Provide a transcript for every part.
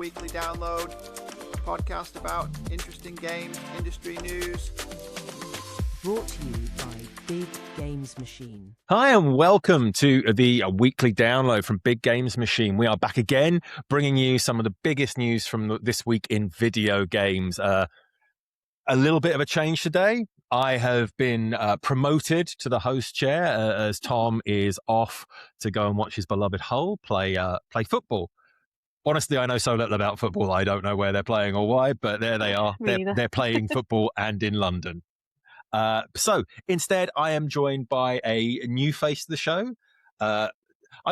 Weekly Download, a podcast about interesting games, industry news. Brought to you by Big Games Machine. Hi and welcome to the weekly download from Big Games Machine. We are back again, bringing you some of the biggest news from this week in video games. A little bit of a change today. I have been promoted to the host chair as Tom is off to go and watch his beloved Hull play football. Honestly, I know so little about football. I don't know where they're playing or why, but there they are. They're playing football and in London. So instead, I am joined by a new face to the show. I'm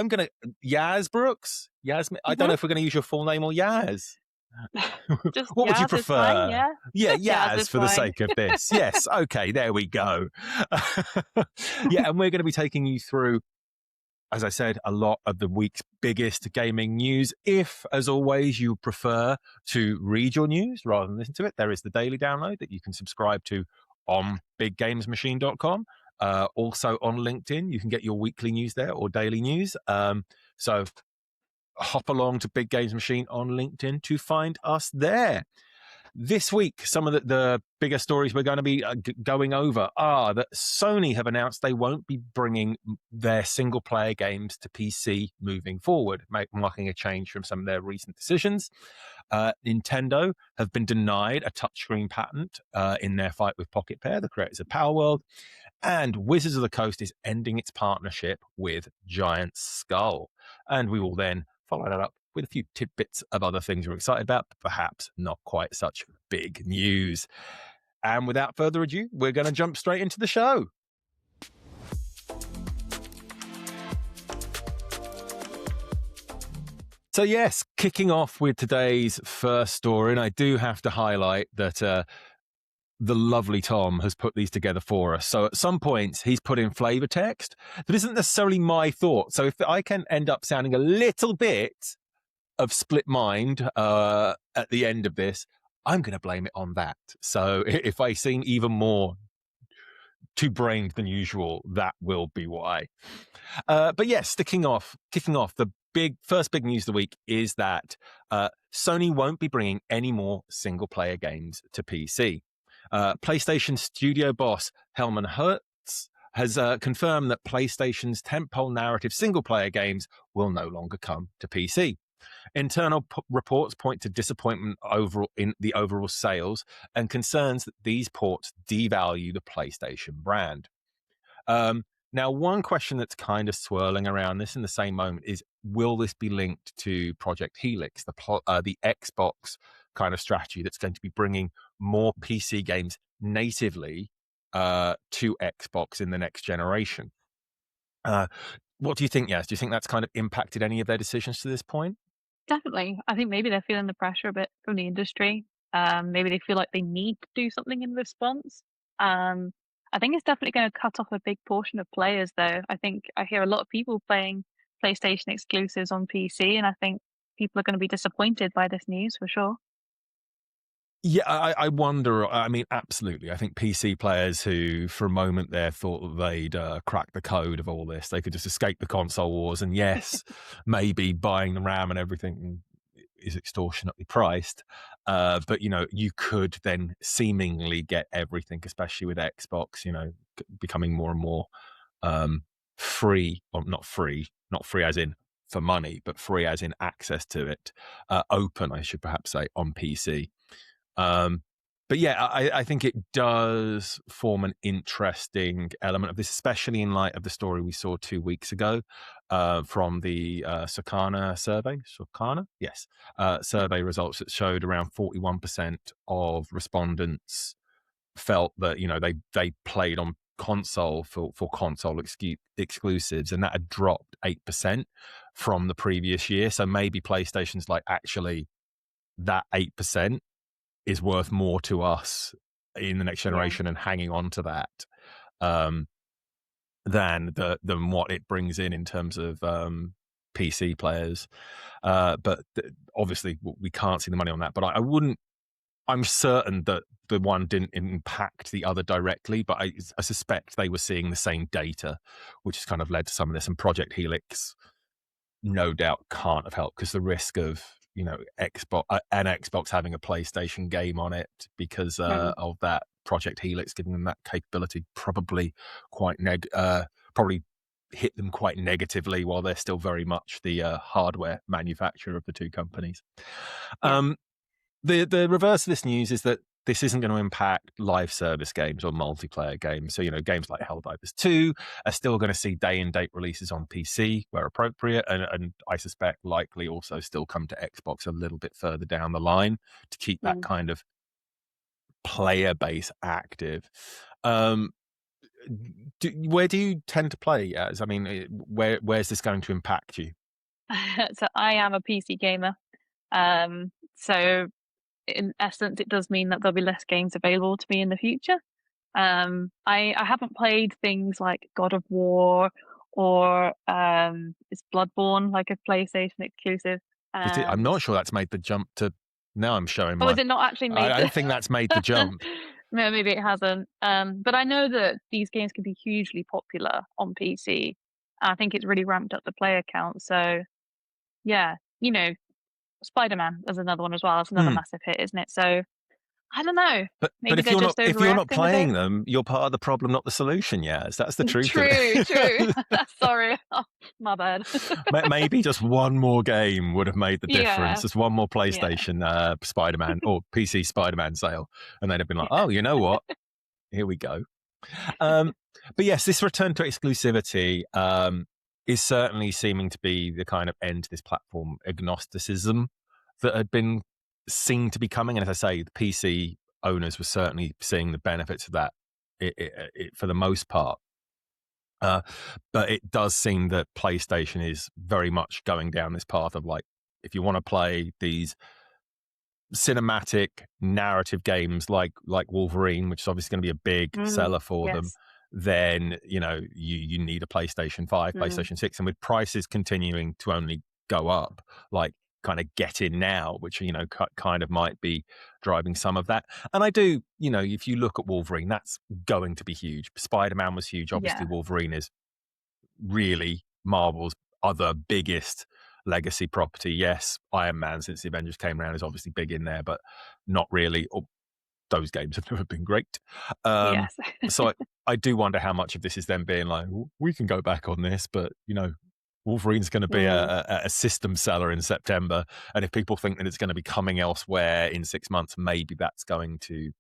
going to Yaz Brookes. Yaz, I don't know if we're going to use your full name or Yaz. Just what would Yaz you is prefer? fine, yeah, Yaz for the sake of this. Yes, okay, there we go. Yeah, and we're going to be taking you through, as I said, a lot of the week's biggest gaming news. If, as always, you prefer to read your news rather than listen to it, there is the daily download that you can subscribe to on biggamesmachine.com. Also on LinkedIn, you can get your weekly news there or daily news. So hop along to Big Games Machine on LinkedIn to find us there. This week, some of the bigger stories we're going to be going over are that Sony have announced they won't be bringing their single-player games to PC moving forward, marking a change from some of their recent decisions. Nintendo have been denied a touchscreen patent in their fight with Pocketpair, the creators of Power World. And Wizards of the Coast is ending its partnership with Giant Skull. And we will then follow that up with a few tidbits of other things we're excited about, but perhaps not quite such big news. And without further ado, we're going to jump straight into the show. So yes, kicking off with today's first story, and I do have to highlight that the lovely Tom has put these together for us. So at some points, he's put in flavor text that isn't necessarily my thought. So if I can end up sounding a little bit of split mind at the end of this, I'm going to blame it on that. So if I seem even more two-brained than usual, that will be why. But yes, kicking off, the first big news of the week is that Sony won't be bringing any more single-player games to PC. PlayStation studio boss Helman Hertz has confirmed that PlayStation's tentpole narrative single-player games will no longer come to PC. Internal reports point to disappointment in the overall sales and concerns that these ports devalue the PlayStation brand. Now, one question that's kind of swirling around this in the same moment is, will this be linked to Project Helix, the Xbox kind of strategy that's going to be bringing more PC games natively to Xbox in the next generation? What do you think, Yas? Do you think that's kind of impacted any of their decisions to this point? Definitely. I think maybe they're feeling the pressure a bit from the industry. Maybe they feel like they need to do something in response. I think it's definitely going to cut off a big portion of players, though. I think I hear a lot of people playing PlayStation exclusives on PC, and I think people are going to be disappointed by this news for sure. Yeah, I wonder. I mean, absolutely. I think PC players who, for a moment there, thought that they'd crack the code of all this, they could just escape the console wars. And yes, maybe buying the RAM and everything is extortionately priced. But, you could then seemingly get everything, especially with Xbox, becoming more and more free, or not free as in for money, but free as in access to it, open, I should perhaps say, on PC. But yeah, I think it does form an interesting element of this, especially in light of the story we saw 2 weeks ago from the Circana survey. Survey results that showed around 41% of respondents felt that they played on console for console exclusives, and that had dropped 8% from the previous year. So maybe PlayStation's like, actually, that 8% is worth more to us in the next generation and hanging on to that than what it brings in terms of PC players. But obviously we can't see the money on that. But I'm certain that the one didn't impact the other directly, but I suspect they were seeing the same data, which has kind of led to some of this. And Project Helix, no doubt, can't have helped, because the risk of Xbox having a PlayStation game on it because of that Project Helix giving them that capability, probably probably hit them quite negatively while they're still very much the hardware manufacturer of the two companies. Yeah. The reverse of this news is that this isn't going to impact live service games or multiplayer games. So, games like Helldivers 2 are still going to see day-and-date releases on PC where appropriate, and I suspect likely also still come to Xbox a little bit further down the line to keep that kind of player base active. Where do you tend to play as? I mean, where's this going to impact you? So I am a PC gamer. So in essence, it does mean that there'll be less games available to me in the future. I haven't played things like God of War or is Bloodborne like a PlayStation exclusive. I'm not sure that's made the jump to. Now I'm showing is it not actually made? I don't think that's made the jump. No, maybe it hasn't. But I know that these games can be hugely popular on PC. I think it's really ramped up the player count. So, yeah, Spider-Man is another one as well. That's another massive hit, isn't it? So, I don't know. But if you're not playing them, you're part of the problem, not the solution. Yes, that's the truth. True. Sorry, my bad. Maybe just one more game would have made the difference. Just one more PlayStation Spider-Man or PC Spider-Man sale, and they'd have been like, "Oh, you know what? Here we go." But yes, this return to exclusivity is certainly seeming to be the kind of end to this platform agnosticism that had been seen to be coming. And as I say, the PC owners were certainly seeing the benefits of that for the most part. But it does seem that PlayStation is very much going down this path of like, if you want to play these cinematic narrative games like Wolverine, which is obviously going to be a big seller for them, then you need a PlayStation 5, PlayStation 6, and with prices continuing to only go up, like kind of get in now, which kind of might be driving some of that. And I do, if you look at Wolverine, that's going to be huge. Spider-Man was huge. Obviously, Wolverine is really Marvel's other biggest legacy property. Yes, Iron Man, since the Avengers came around, is obviously big in there, but not really. Those games have never been great. So I do wonder how much of this is them being like, we can go back on this, but Wolverine's going to be a system seller in September, and if people think that it's going to be coming elsewhere in 6 months, maybe that's going to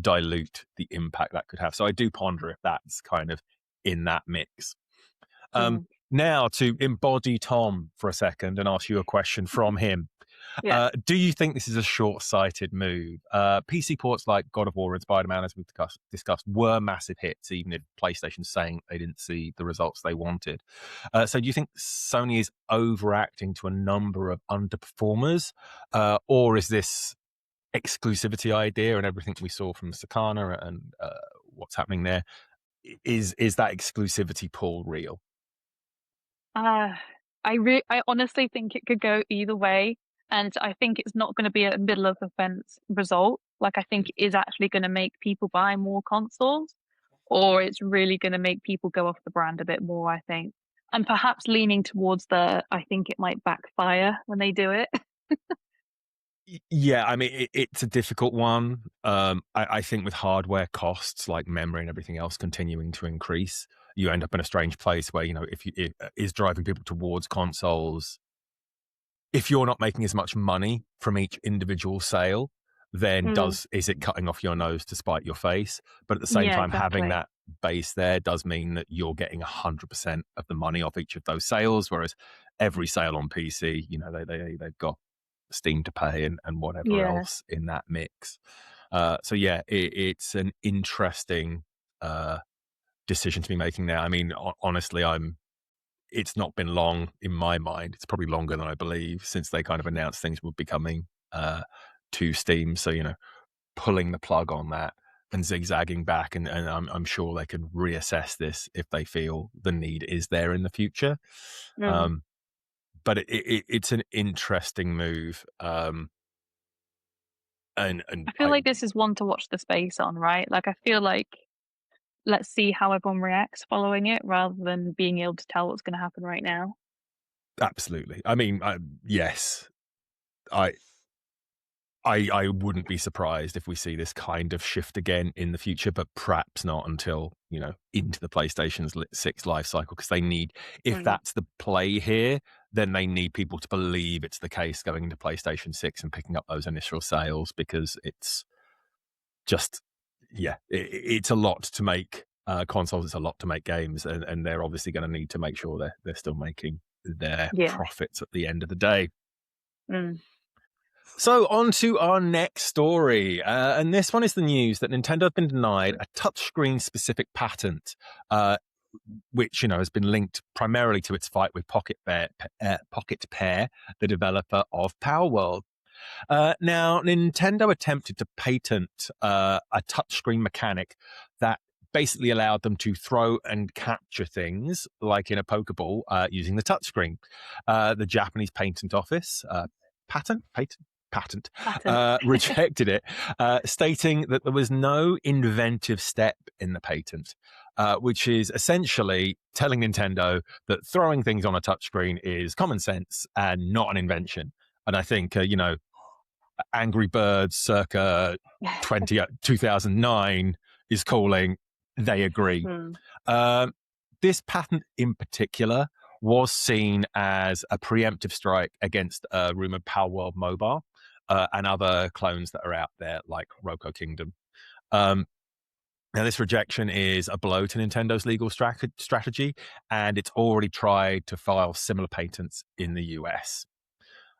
dilute the impact that could have. So I do ponder if that's kind of in that mix. Now to embody Tom for a second and ask you a question from him. Do you think this is a short-sighted move? PC ports like God of War and Spider-Man, as we've discussed, were massive hits, even if PlayStation's saying they didn't see the results they wanted. So do you think Sony is overacting to a number of underperformers? Or is this exclusivity idea and everything we saw from Sakana and what's happening there, is that exclusivity pull real? I honestly think it could go either way. And I think it's not going to be a middle of the fence result. Like, I think it is actually going to make people buy more consoles, or it's really going to make people go off the brand a bit more, I think. And perhaps leaning towards I think it might backfire when they do it. Yeah, I mean, it's a difficult one. I think with hardware costs like memory and everything else continuing to increase, you end up in a strange place where, if it is driving people towards consoles. If you're not making as much money from each individual sale, then is it cutting off your nose to spite your face? But at the same time, having that base there does mean that you're getting 100% of the money off each of those sales, whereas every sale on PC, they've got Steam to pay and whatever else in that mix. So yeah, it's an interesting decision to be making there. I mean, honestly, it's not been long in my mind. It's probably longer than I believe since they kind of announced things would be coming to Steam. So, pulling the plug on that and zigzagging back. And I'm sure they can reassess this if they feel the need is there in the future. But it's an interesting move. And I feel like this is one to watch the space on, right? Like, I feel like let's see how everyone reacts following it rather than being able to tell what's going to happen right now. Absolutely. I mean, yes, I wouldn't be surprised if we see this kind of shift again in the future, but perhaps not until, into the PlayStation 6 life cycle, because they need, if that's the play here, then they need people to believe it's the case going into PlayStation 6 and picking up those initial sales, because it's just, it's a lot to make consoles, it's a lot to make games, and they're obviously going to need to make sure they're still making their profits at the end of the day. So on to our next story, and this one is the news that Nintendo have been denied a touchscreen specific patent, which has been linked primarily to its fight with Pocketpair, the developer of Power World. Now, Nintendo attempted to patent a touchscreen mechanic that basically allowed them to throw and capture things like in a Pokeball using the touchscreen. The Japanese Patent Office patent rejected it, stating that there was no inventive step in the patent, which is essentially telling Nintendo that throwing things on a touchscreen is common sense and not an invention. And I think, Angry Birds circa 2009 is calling, they agree. This patent in particular was seen as a preemptive strike against rumored Power World Mobile and other clones that are out there like Roco Kingdom. Now, this rejection is a blow to Nintendo's legal strategy, and it's already tried to file similar patents in the US.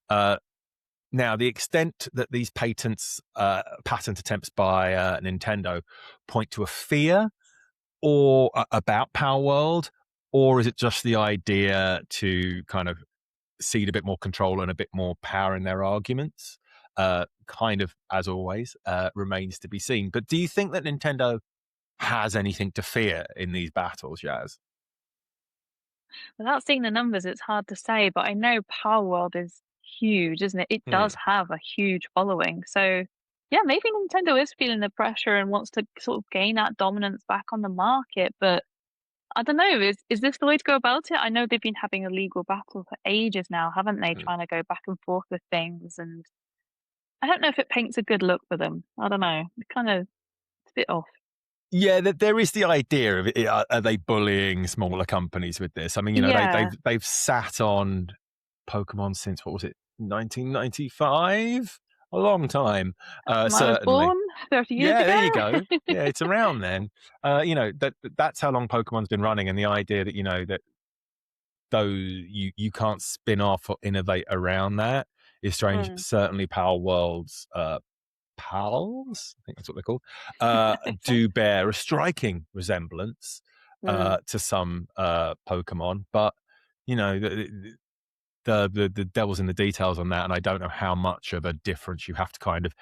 Now, the extent that these patent attempts by Nintendo point to a fear or about Power World, or is it just the idea to kind of cede a bit more control and a bit more power in their arguments? Kind of, as always, remains to be seen. But do you think that Nintendo has anything to fear in these battles, Yaz? Without seeing the numbers, it's hard to say, but I know Power World is huge, isn't it? It does have a huge following. So, yeah, maybe Nintendo is feeling the pressure and wants to sort of gain that dominance back on the market. But I don't know, is this the way to go about it? I know they've been having a legal battle for ages now, haven't they? Trying to go back and forth with things. And I don't know if it paints a good look for them. I don't know. It's a bit off. Yeah, there is the idea of are they bullying smaller companies with this? I mean, they've sat on Pokemon since, what was it, 1995? A long time. Certainly. Born 30 years ago. Yeah, there you go. Yeah, it's around then. That's how long Pokemon's been running, and the idea that that though you can't spin off or innovate around that is strange. Certainly, Power World's pals, I think that's what they're called, do bear a striking resemblance to some Pokemon, but the devil's in the details on that, and I don't know how much of a difference you have to kind of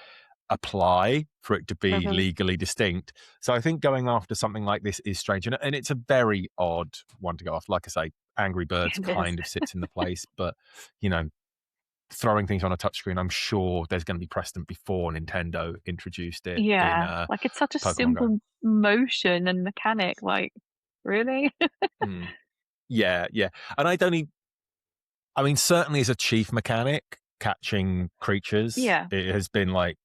apply for it to be legally distinct. So I think going after something like this is strange, and it's a very odd one to go after. Like I say, Angry Birds kind of sits in the place, but throwing things on a touchscreen, I'm sure there's going to be precedent before Nintendo introduced it. Yeah, like it's such a Pokemon simple motion and mechanic. Like, really? Yeah. And I mean, certainly as a chief mechanic, catching creatures, it has been like,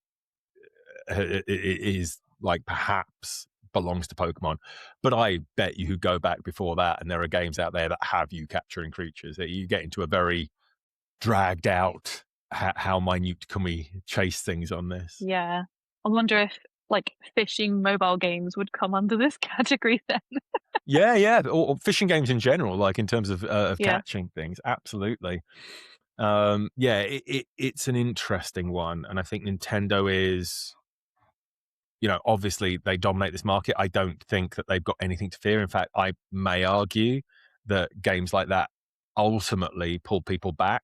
it is like perhaps belongs to Pokemon. But I bet you go back before that, and there are games out there that have you capturing creatures, that you get into a very dragged out, how minute can we chase things on this? Yeah. I wonder if like fishing mobile games would come under this category then. Yeah, or fishing games in general, like in terms of catching things. Absolutely. It's an interesting one, and I think Nintendo is, obviously they dominate this market. I don't think that they've got anything to fear. In fact, I may argue that games like that ultimately pull people back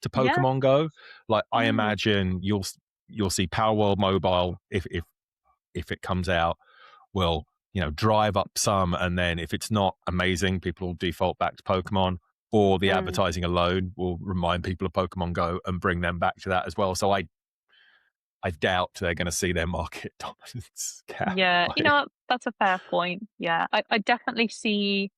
to Pokemon Go. Like, I imagine you'll see Power World Mobile, if it comes out, will drive up some, and then if it's not amazing, people will default back to Pokemon, or the advertising alone will remind people of Pokemon Go and bring them back to that as well. So I doubt they're going to see their market dominance cap. Yeah, that's a fair point. Yeah, I definitely see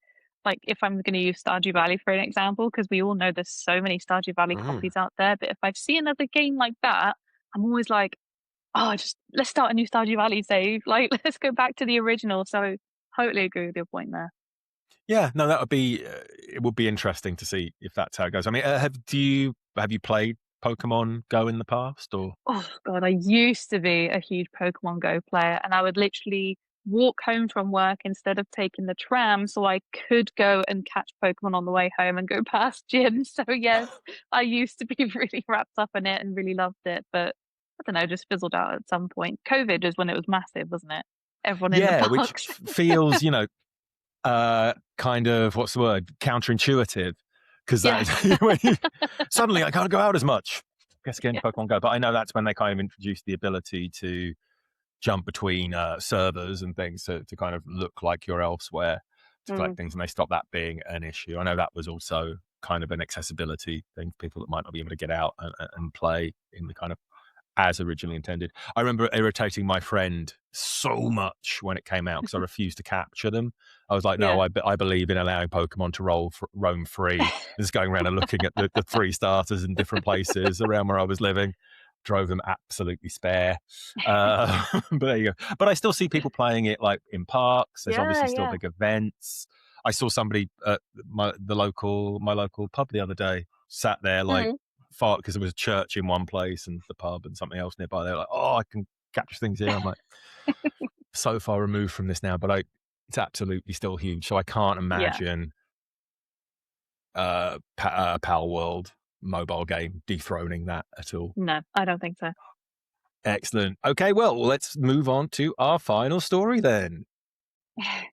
like if I'm going to use Stardew Valley for an example, because we all know there's so many Stardew Valley Mm. copies out there. But if I see another game like that, I'm always like, oh, just let's start a new Stardew Valley save. Like, let's go back to the original. So, totally agree with your point there. Yeah, no, that would be it would be interesting to see if that's how it goes. I mean, have you played Pokemon Go in the past, or? Oh God, I used to be a huge Pokemon Go player, and I would literally walk home from work instead of taking the tram, so I could go and catch Pokemon on the way home and go past gyms. So yes, I used to be really wrapped up in it and really loved it, but I don't know, just fizzled out at some point. COVID is when it was massive, wasn't it? Everyone in the Yeah, which parks. feels, kind of, what's the word, counterintuitive, because that Yes. when suddenly I can't go out as much. Guess again, Pokemon Go, but I know that's when they kind of introduced the ability to jump between servers and things to kind of look like you're elsewhere to collect Mm. things, and they stopped that being an issue. I know that was also kind of an accessibility thing for people that might not be able to get out and play in the kind of as originally intended. I remember irritating my friend so much when it came out because I refused to capture them. I was like, no, Yeah. I believe in allowing Pokemon to roam free. Just going around and looking at the three starters in different places around where I was living. Drove them absolutely spare. But there you go. But I still see people playing it like in parks. There's Yeah, obviously still yeah. big events. I saw somebody at my local pub the other day sat there like Mm. far because there was a church in one place and the pub and something else nearby. They're like, "Oh, I can capture things here." I'm like, so far removed from this now, but it's absolutely still huge. So I can't Yeah. imagine Pal World mobile game dethroning that at all. No, I don't think so. Excellent. Okay, well, let's move on to our final story then.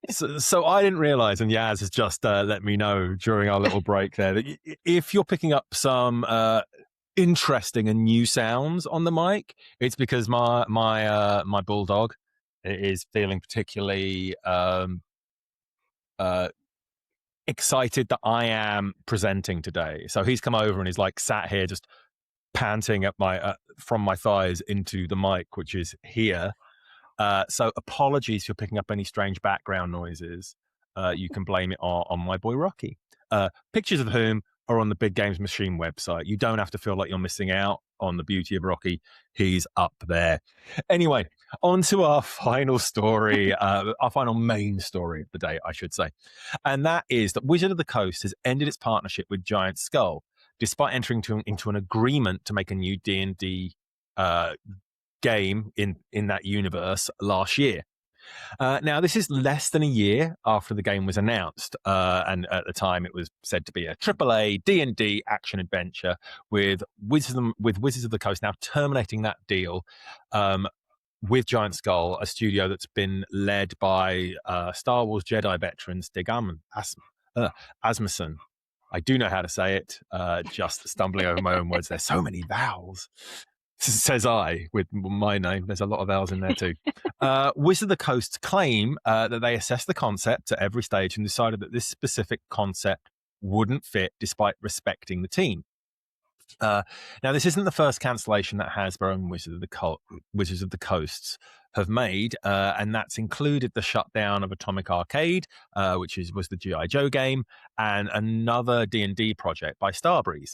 So I didn't realize, and Yaz has just let me know during our little break there, that if you're picking up some interesting and new sounds on the mic, it's because my bulldog is feeling particularly excited that I am presenting today. So he's come over and he's like sat here just panting at my from my thighs into the mic, which is here. So apologies for picking up any strange background noises. You can blame it on my boy Rocky. Pictures of whom are on the Big Games Machine website. You don't have to feel like you're missing out on the beauty of Rocky. He's up there. Anyway, on to our final story, our final main story of the day, I should say. And that is that Wizard of the Coast has ended its partnership with Giant Skull, despite entering into an agreement to make a new D&D game in that universe last year. Now, this is less than a year after the game was announced, and at the time it was said to be a AAA D&D action adventure with Wizards of the Coast now terminating that deal with Giant Skull, a studio that's been led by Star Wars Jedi veteran Stig Asmussen. I do know how to say it, just stumbling over my own words. There's so many vowels. Says I, with my name. There's a lot of vowels in there too. Wizard of the Coast claim that they assessed the concept at every stage and decided that this specific concept wouldn't fit despite respecting the team. Now, this isn't the first cancellation that Hasbro and Wizards of the Coasts have made, and that's included the shutdown of Atomic Arcade, which was the G.I. Joe game, and another D&D project by Starbreeze.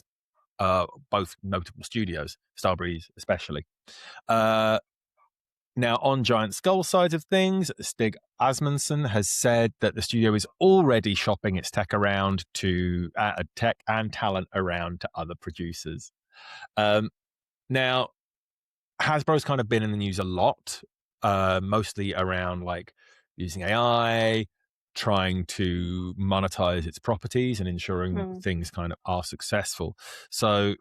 Both notable studios, Starbreeze especially. Now, on Giant Skull side of things, Stig Asmussen has said that the studio is already shopping its tech around to tech and talent around to other producers. Now, Hasbro's kind of been in the news a lot, mostly around like using AI, trying to monetize its properties and ensuring things kind of are successful. So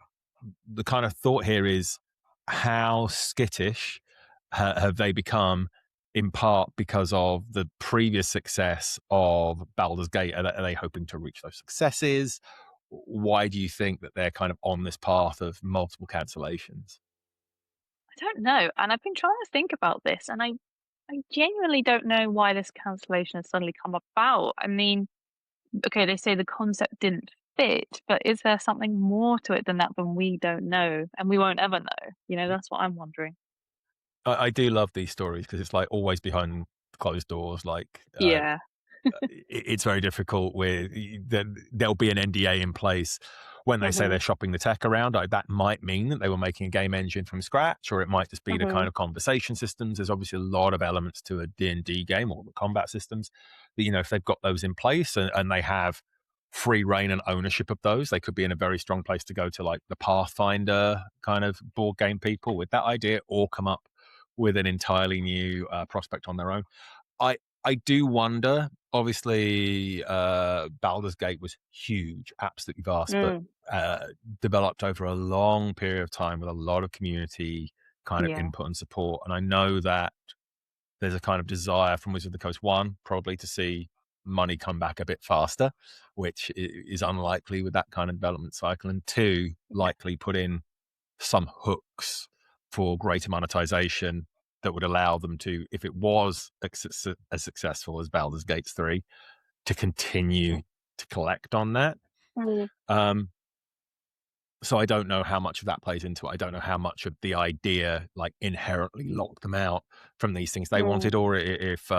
the kind of thought here is how skittish have they become in part because of the previous success of Baldur's Gate? Are they hoping to reach those successes? Why do you think that they're kind of on this path of multiple cancellations? I don't know. And I've been trying to think about this, and I genuinely don't know why this cancellation has suddenly come about. I mean, okay, they say the concept didn't fit, but is there something more to it than that than we don't know, and we won't ever know? That's what I'm wondering. I do love these stories because it's like always behind closed doors. Like Yeah. it's very difficult with there'll be an NDA in place when they say they're shopping the tech around. That might mean that they were making a game engine from scratch, or it might just be the kind of conversation systems. There's obviously a lot of elements to a D&D game, or the combat systems that, if they've got those in place and they have free reign and ownership of those, they could be in a very strong place to go to, like the Pathfinder kind of board game people with that idea, or come up with an entirely new prospect on their own. I do wonder, obviously, Baldur's Gate was huge, absolutely vast, but developed over a long period of time with a lot of community kind of input and support. And I know that there's a kind of desire from Wizards of the Coast, one, probably to see money come back a bit faster, which is unlikely with that kind of development cycle, and two, likely put in some hooks for greater monetization that would allow them to, if it was as successful as Baldur's Gate 3, to continue to collect on that. So I don't know how much of that plays into it. I don't know how much of the idea like inherently locked them out from these things they wanted, or if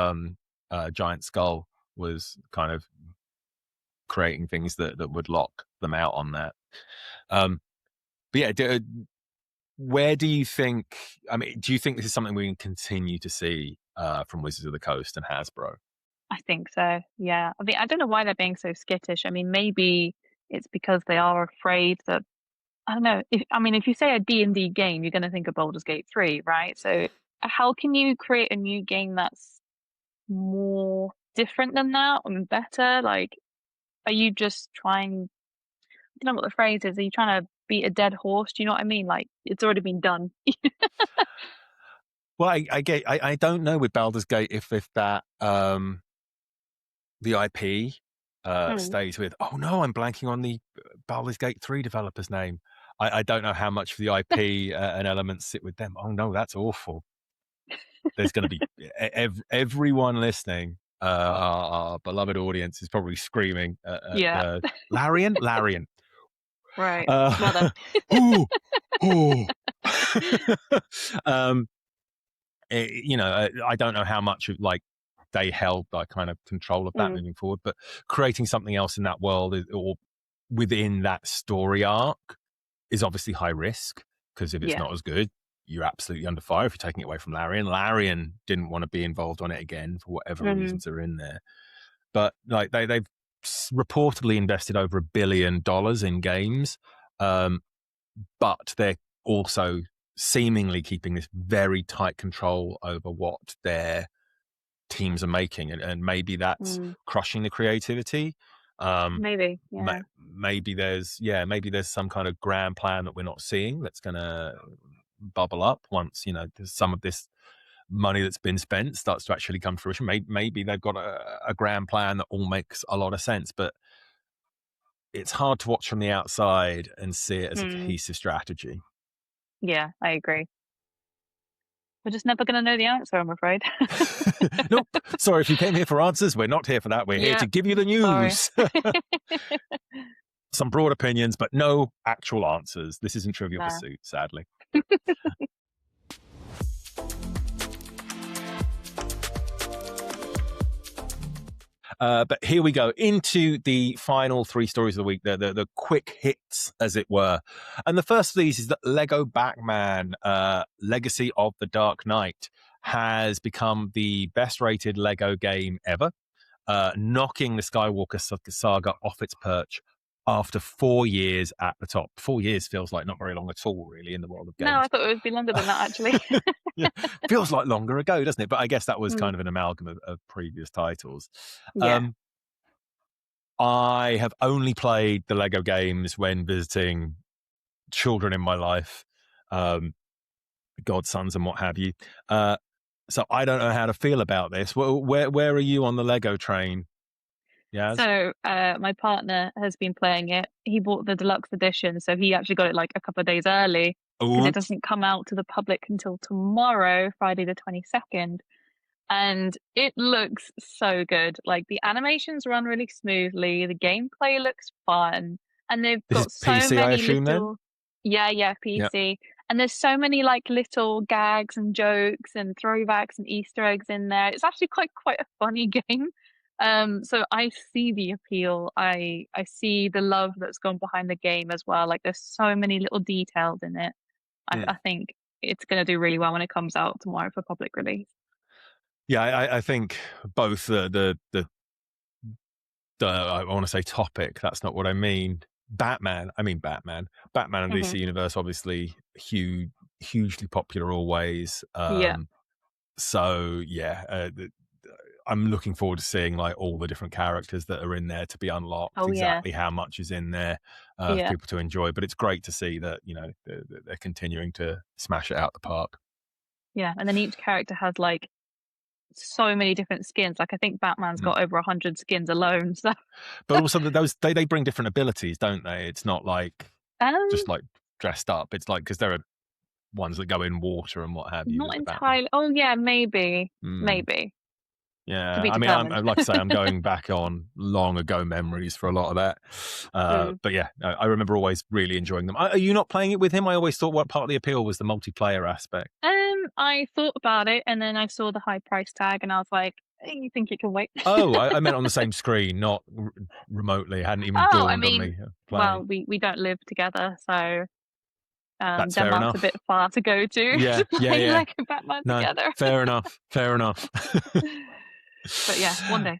Giant Skull was kind of creating things that would lock them out on that. But yeah, where do you think, do you think this is something we can continue to see from Wizards of the Coast and Hasbro? I think so, yeah. I mean, I don't know why they're being so skittish. I mean, maybe it's because they are afraid that, I don't know, if you say a D&D game, you're going to think of Baldur's Gate 3, right? So how can you create a new game that's more different than that and better? Like, are you just trying, I don't know what the phrase is, are you trying to beat a dead horse? Do you know what I mean? Like, it's already been done. Well, I don't know with Baldur's Gate if that the IP stays with. Oh no, I'm blanking on the Baldur's Gate 3 developer's name. I don't know how much of the IP and elements sit with them. Oh no, that's awful. There's going to be everyone listening. Our beloved audience is probably screaming at Larian. Right. I don't know how much of like they held that kind of control of that moving forward, but creating something else in that world or within that story arc is obviously high risk, because if it's not as good, you're absolutely under fire if you're taking it away from Larian. Larian didn't want to be involved on it again for whatever reasons are in there. But like they've reportedly invested over $1 billion in games, but they're also seemingly keeping this very tight control over what their teams are making, and maybe that's crushing the creativity. Maybe there's some kind of grand plan that we're not seeing that's going to bubble up once some of this money that's been spent starts to actually come to fruition. Maybe they've got a grand plan that all makes a lot of sense, but it's hard to watch from the outside and see it as a cohesive strategy. Yeah, I agree. We're just never going to know the answer, I'm afraid. Nope. Sorry, if you came here for answers, we're not here for that. We're here to give you the news. Some broad opinions, but no actual answers. This isn't Trivial Pursuit, sadly. But here we go into the final 3 stories of the week, the quick hits, as it were. And the first of these is that Lego Batman, Legacy of the Dark Knight, has become the best rated Lego game ever, knocking the Skywalker saga off its perch after 4 years at the top. 4 years feels like not very long at all, really, in the world of games. No, I thought it would be longer than that, actually. Yeah, feels like longer ago, doesn't it? But I guess that was kind of an amalgam of previous titles. Yeah. I have only played the Lego games when visiting children in my life, godsons and what have you. So I don't know how to feel about this. Where are you on the Lego train? Yaz? So my partner has been playing it. He bought the deluxe edition, so he actually got it like a couple of days early, because it doesn't come out to the public until tomorrow, Friday the 22nd. And it looks so good. Like, the animations run really smoothly, the gameplay looks fun, and they've got so PC, many I assume, little PC. Yep. And there's so many like little gags and jokes and throwbacks and Easter eggs in there. It's actually quite a funny game. So I see the appeal. I see the love that's gone behind the game as well. Like there's so many little details in it. I Mm. think it's going to do really well when it comes out tomorrow for public release. Yeah, I think both the I want to say topic. That's not what I mean. Batman. I mean Batman. Batman and Hmm. DC Universe, obviously hugely popular always. Yeah. So yeah, I'm looking forward to seeing like all the different characters that are in there to be unlocked. Oh yeah. Exactly how much is in there for Yeah. people to enjoy. But it's great to see that they're continuing to smash it out the park. Yeah. And then each character has like so many different skins. Like I think Batman's Mm. got over 100 skins alone. So But also those they bring different abilities, don't they? It's not like um, just like dressed up. It's like because there are ones that go in water and what have you not with the Batman. entirely. Oh yeah, maybe, Mm, maybe yeah, to be I mean, determined. like I say, I'm going back on long ago memories for a lot of that. Mm. But yeah, I remember always really enjoying them. Are you not playing it with him? I always thought what part of the appeal was the multiplayer aspect. I thought about it and then I saw the high price tag and I was like, you think it can wait? Oh, I meant on the same screen, not remotely. It hadn't even Oh, I dawned on mean, me well, playing. we don't live together, so That's fair Denmark's a bit enough. far to go to Yeah, to yeah, play yeah. Lego Batman No, together. fair enough. Fair enough. But yeah, one day.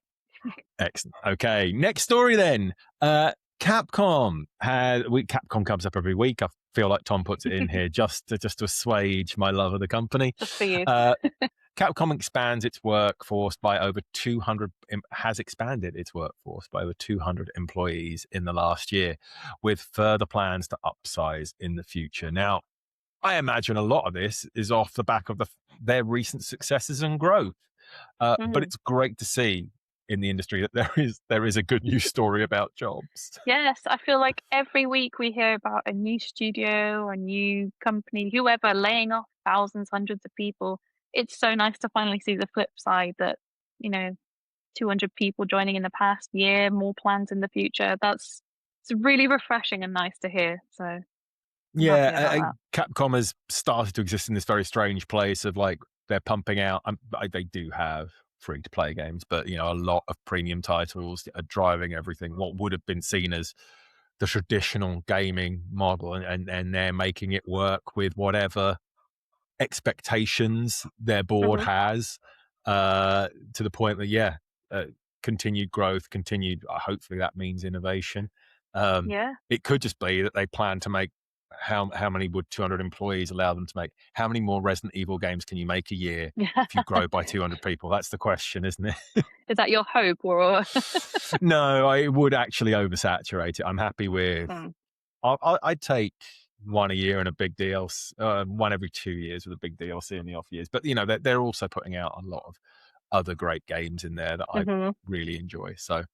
Excellent. Okay, next story then. Capcom Capcom comes up every week. I feel like Tom puts it in here just to assuage my love of the company. Just for you. Capcom expands its workforce by over 200. Has expanded its workforce by over 200 employees in the last year, with further plans to upsize in the future. Now, I imagine a lot of this is off the back of their recent successes and growth. But Mhm. it's great to see in the industry that there is a good news story about jobs. Yes, I feel like every week we hear about a new studio, a new company, whoever laying off thousands, hundreds of people. It's so nice to finally see the flip side that, you know, 200 people joining in the past year, more plans in the future. It's really refreshing and nice to hear. So I'm happy Yeah, about that. Capcom has started to exist in this very strange place of like they're pumping out. They do have free to play games, but a lot of premium titles are driving everything. What would have been seen as the traditional gaming model, and they're making it work with whatever expectations their board Hmm. has, to the point that continued growth, continued hopefully that means innovation. Yeah. It could just be that they plan to make how many would 200 employees allow them to make? How many more Resident Evil games can you make a year if you grow by 200 people? That's the question, isn't it? Is that your hope or? No, I would actually oversaturate it. I'm happy with. Mm. I'd take one a year and a big DLC, one every 2 years with a big DLC in the off years. But they're also putting out a lot of other great games in there that I Hmm. really enjoy. So Yeah.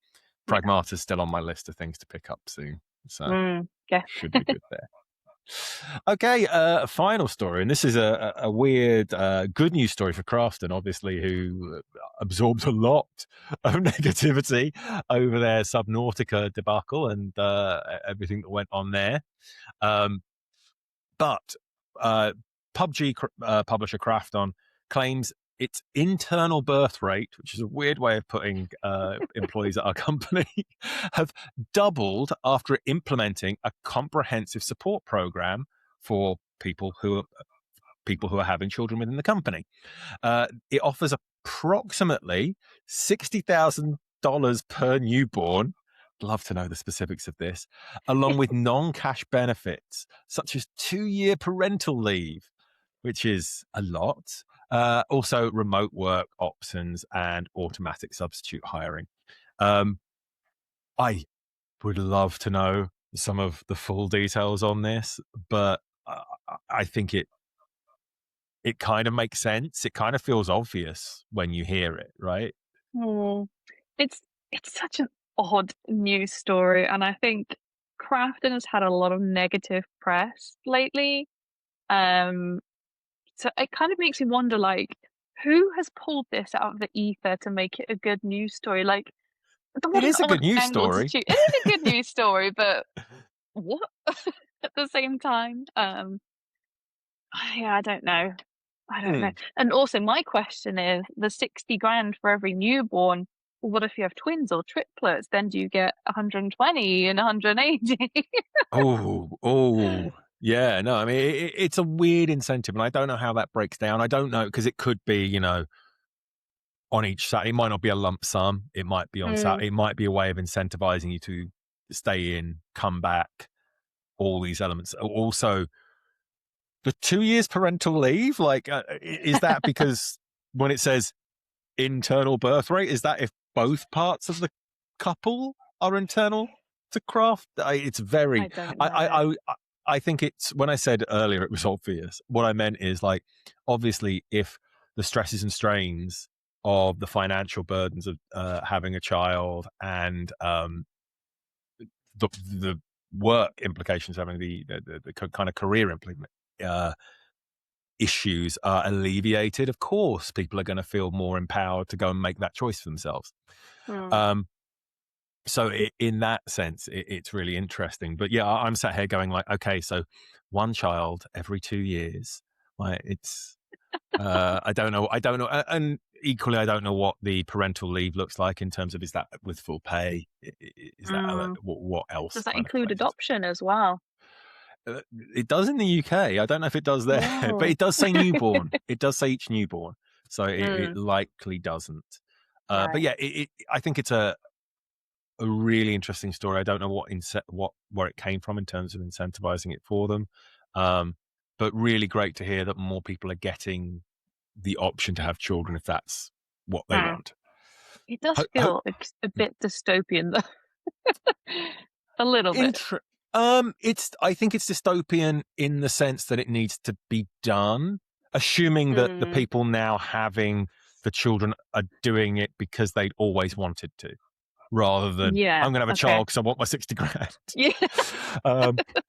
Pragmata's still on my list of things to pick up soon. So Yeah. should be good there. Okay, final story, and this is a weird good news story for Crafton, obviously, who absorbed a lot of negativity over their Subnautica debacle and everything that went on there. But PUBG publisher Krafton claims its internal birth rate, which is a weird way of putting employees at our company, have doubled after implementing a comprehensive support program for people who are having children within the company. It offers approximately $60,000 per newborn. Love to know the specifics of this, along with non-cash benefits such as 2-year parental leave, which is a lot. Also, remote work options and automatic substitute hiring. I would love to know some of the full details on this, but I think it kind of makes sense. It kind of feels obvious when you hear it, right? Mm. It's it's such an odd news story, and I think Crafton has had a lot of negative press lately. Um, so it kind of makes you wonder, like, who has pulled this out of the ether to make it a good news story? Like, It what an is a odd good news angle to story. choose. It is a good news story, but what at the same time? Yeah, I don't know. I don't know. Mm. And also, my question is, the 60 grand for every newborn. what if you have twins or triplets? Then do you get 120 and 180? Oh, yeah. No, I mean, it's a weird incentive, and I don't know how that breaks down. I don't know, because it could be, on each side. It might not be a lump sum. It might be on It might be a way of incentivizing you to stay in, come back, all these elements. Also, the 2 years parental leave, like, is that because when it says internal birth rate, is that if both parts of the couple are internal to craft? It's very. I don't know. I think it's, when I said earlier it was obvious, what I meant is, like, obviously if the stresses and strains of the financial burdens of having a child, and the work implications, having the kind of career issues are alleviated, of course people are going to feel more empowered to go and make that choice for themselves. So in that sense, it's really interesting. But yeah, I'm sat here going, like, okay, so one child every 2 years, like, it's I don't know, and equally I don't know what the parental leave looks like in terms of, is that with full pay, is that what else Does that kind of include plays? adoption as well? It does in the UK. I don't know if it does there, but it does say newborn. It does say each newborn, so it likely doesn't. But Right. yeah, I think it's a really interesting story. I don't know where it came from in terms of incentivizing it for them, but really great to hear that more people are getting the option to have children if that's what they want. It does feel a bit dystopian, though. A little bit. I think it's dystopian in the sense that it needs to be done, assuming that the people now having the children are doing it because they'd always wanted to, rather than, I'm going to have a child because I want my 60 grand. Yeah.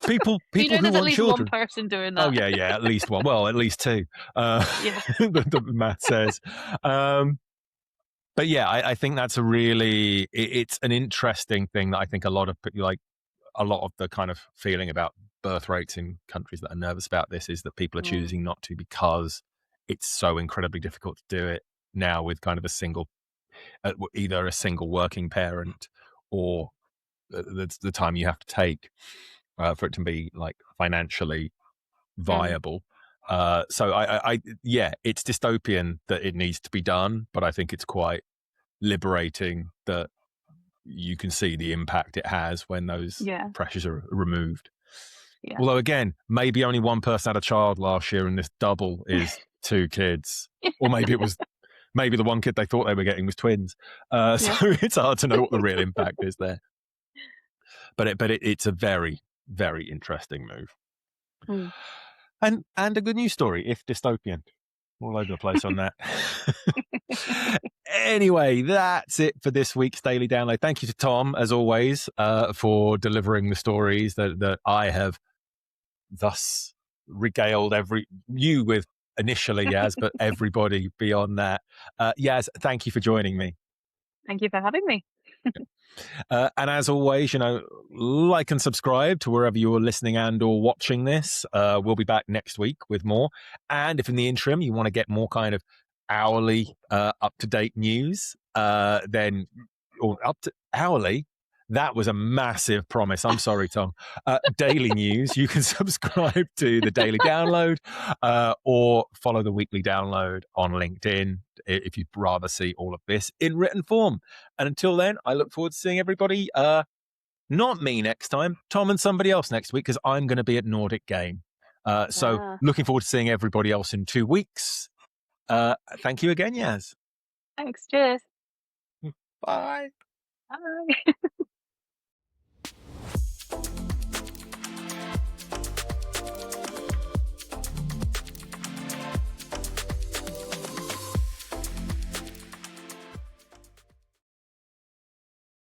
People you know, who there's want at least children. one person doing that. Oh yeah, at least one. Well, at least two. The math says. But yeah, I think that's it's an interesting thing that I think a lot of the kind of feeling about birth rates in countries that are nervous about this is that people are choosing not to, because it's so incredibly difficult to do it now with kind of either a single working parent, or the time you have to take for it to be, like, financially viable. So it's dystopian that it needs to be done, but I think it's quite liberating that you can see the impact it has when those pressures are removed. Although, again, maybe only one person had a child last year, and this double is 2 kids, or maybe the one kid they thought they were getting was twins. So it's hard to know what the real impact is there. But it's a very, very interesting move. And a good news story, if dystopian. All over the place on that. Anyway, that's it for this week's Daily Download. Thank you to Tom, as always, for delivering the stories that I have thus regaled you with initially, Yaz, but everybody beyond that. Yaz, thank you for joining me. Thank you for having me. And as always, like and subscribe to wherever you're listening and or watching this. We'll be back next week with more. And if in the interim you want to get more kind of hourly, up-to-date news, then, or up to hourly, that was a massive promise. I'm sorry, Tom. Daily news, you can subscribe to the Daily Download, or follow the Weekly Download on LinkedIn if you'd rather see all of this in written form. And until then, I look forward to seeing everybody, not me next time, Tom and somebody else next week, because I'm going to be at Nordic Game. So looking forward to seeing everybody else in 2 weeks. Thank you again, Yaz. Thanks. Cheers. Bye. Bye.